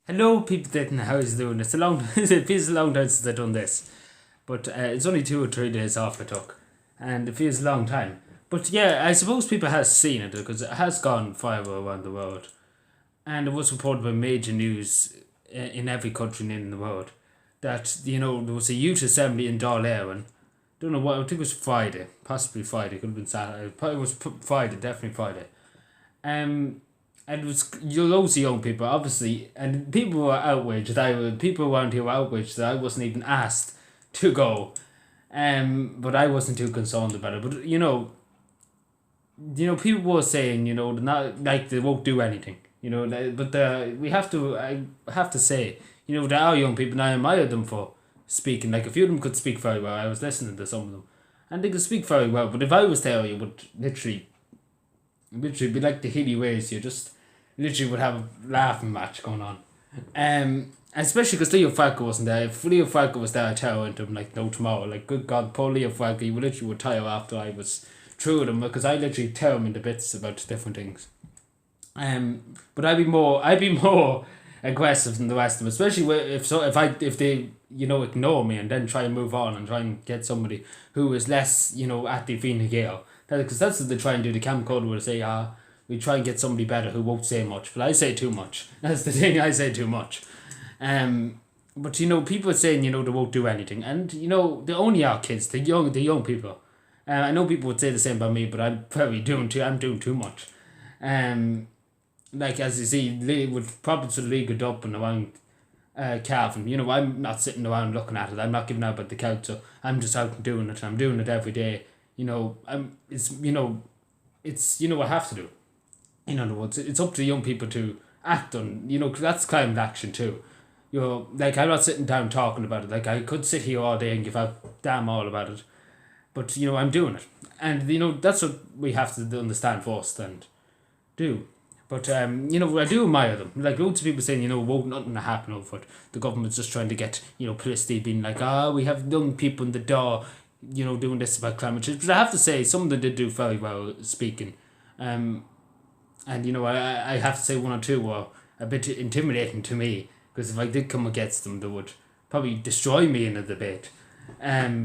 Hello, people that how's doing? It feels a long time since I've done this, but it's only 2 or 3 days off I took, and it feels a long time. But yeah, I suppose people have seen it because it has gone viral around the world, and it was reported by major news in every country in the world that there was a youth assembly in Dáil Éireann. Don't know what, I think it was Friday, possibly Friday, could have been Saturday. Probably was Friday, definitely Friday. Um, and it was loads of young people, obviously, and people were outraged. People around here were outraged that I wasn't even asked to go. But I wasn't too concerned about it. But people were saying, not like they won't do anything. We have to. I have to say, there are young people, and I admire them for speaking. Like a few of them could speak very well. I was listening to some of them, and they could speak very well. But if I was there, you would literally be like the hilly ways. You just literally would have a laughing match going on. Especially because Leo Falco wasn't there. If Leo Falco was there, I'd tell him like no tomorrow. Like good God, poor Leo Falco, he would literally retire after I was through with him because I literally tear him into bits about different things. But I'd be more aggressive than the rest of them, especially if they ignore me and then try and move on and try and get somebody who is less at the Fine Gael. Because that's what they try and do. The camcorder will say, we try and get somebody better who won't say much, but I say too much. That's the thing, I say too much. But people are saying they won't do anything, and they only are kids, the young people. I know people would say the same about me, but I'm doing too much. Like as you see, with problems with League of Dublin around Cavan, I'm not sitting around looking at it. I'm not giving out about the council. I'm just out and doing it. I'm doing it every day. It's I have to do. In other words, it's up to the young people to act on. 'Cause that's climate action too. Like I'm not sitting down talking about it. Like I could sit here all day and give a damn all about it, but I'm doing it, and that's what we have to understand first and do. But I do admire them. Like loads of people saying, won't nothing happen over it. The government's just trying to get, publicity, being like, we have young people in the door, doing this about climate change. But I have to say, some of them did do very well speaking. And I have to say one or two were a bit intimidating to me because if I did come against them, they would probably destroy me in a debate.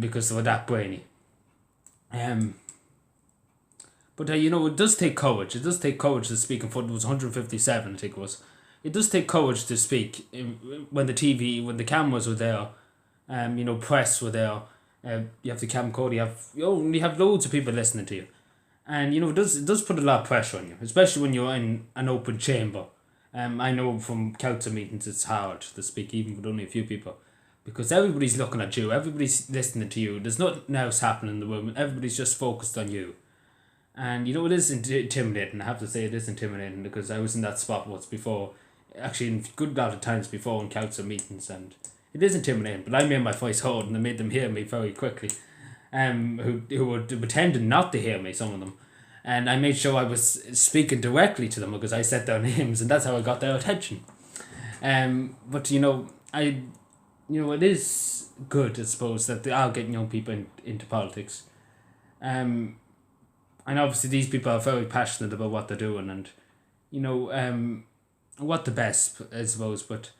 Because they were that brainy. But it does take courage. It does take courage to speak in front. It was 157, I think it was. It does take courage to speak when the cameras were there. Press were there. You have the camcorder. You have loads of people listening to you, and it does put a lot of pressure on you, especially when you're in an open chamber. I know from council meetings it's hard to speak even with only a few people, because everybody's looking at you. Everybody's listening to you. There's nothing else happening in the room. Everybody's just focused on you. And it is intimidating. I have to say it is intimidating because I was in that spot once before, actually in good lot of times before in council meetings, and it is intimidating. But I made my voice heard and I made them hear me very quickly. Who were pretending not to hear me, some of them, and I made sure I was speaking directly to them because I said their names, and that's how I got their attention. But it is good, I suppose, that they are getting young people into politics. And obviously these people are very passionate about what they're doing and, what the best, I suppose. But,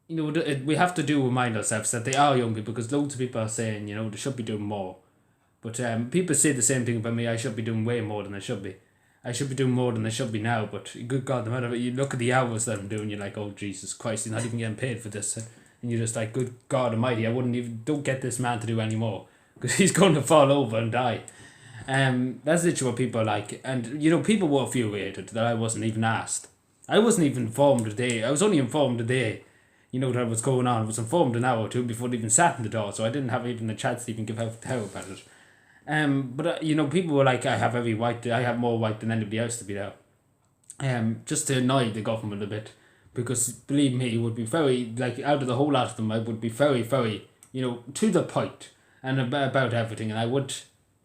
we have to remind ourselves that they are young people because loads of people are saying, they should be doing more. But people say the same thing about me. I should be doing way more than I should be. I should be doing more than I should be now. But good God, no matter what, you look at the hours that I'm doing, you're like, oh, Jesus Christ, you're not even getting paid for this. And you're just like, good God almighty, don't get this man to do any more because he's going to fall over and die. That's literally what people are like. And, people were infuriated that I wasn't even asked. I wasn't even informed today. I was only informed today, that was going on. I was informed an hour or two before they even sat in the door, so I didn't have even a chance to even give out how about it. But, people were like, I have every right, I have more right than anybody else to be there. Just to annoy the government a bit. Because, believe me, it would be very, like, out of the whole lot of them, I would be very, very, to the point and about everything. And I would...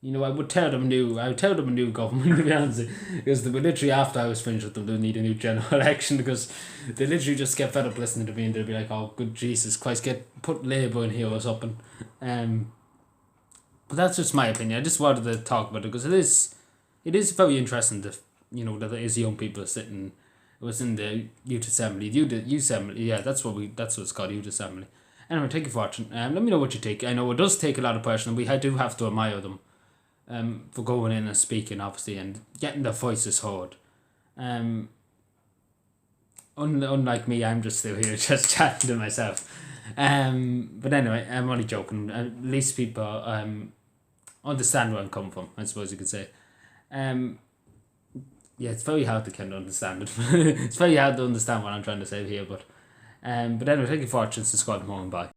I would tell them a new government, to be honest, because they were literally, after I was finished with them, they would need a new general election because they literally just get fed up listening to me and they'd be like, oh, good Jesus Christ, put Labour in here or something. But that's just my opinion. I just wanted to talk about it because it is very interesting that, that there is young people sitting It was in the youth assembly. Youth assembly. Yeah, that's what it's called, youth assembly. Anyway, thank you for watching. Let me know what you think. I know it does take a lot of pressure, and we do have to admire them. For going in and speaking, obviously, and getting their voices heard. Unlike me, I'm just still here just chatting to myself. But anyway, I'm only joking. At least people understand where I'm coming from, I suppose you could say. Yeah, it's very hard to kind of understand it. It's very hard to understand what I'm trying to say here, but anyway, thank you for watching. Subscribe, and bye.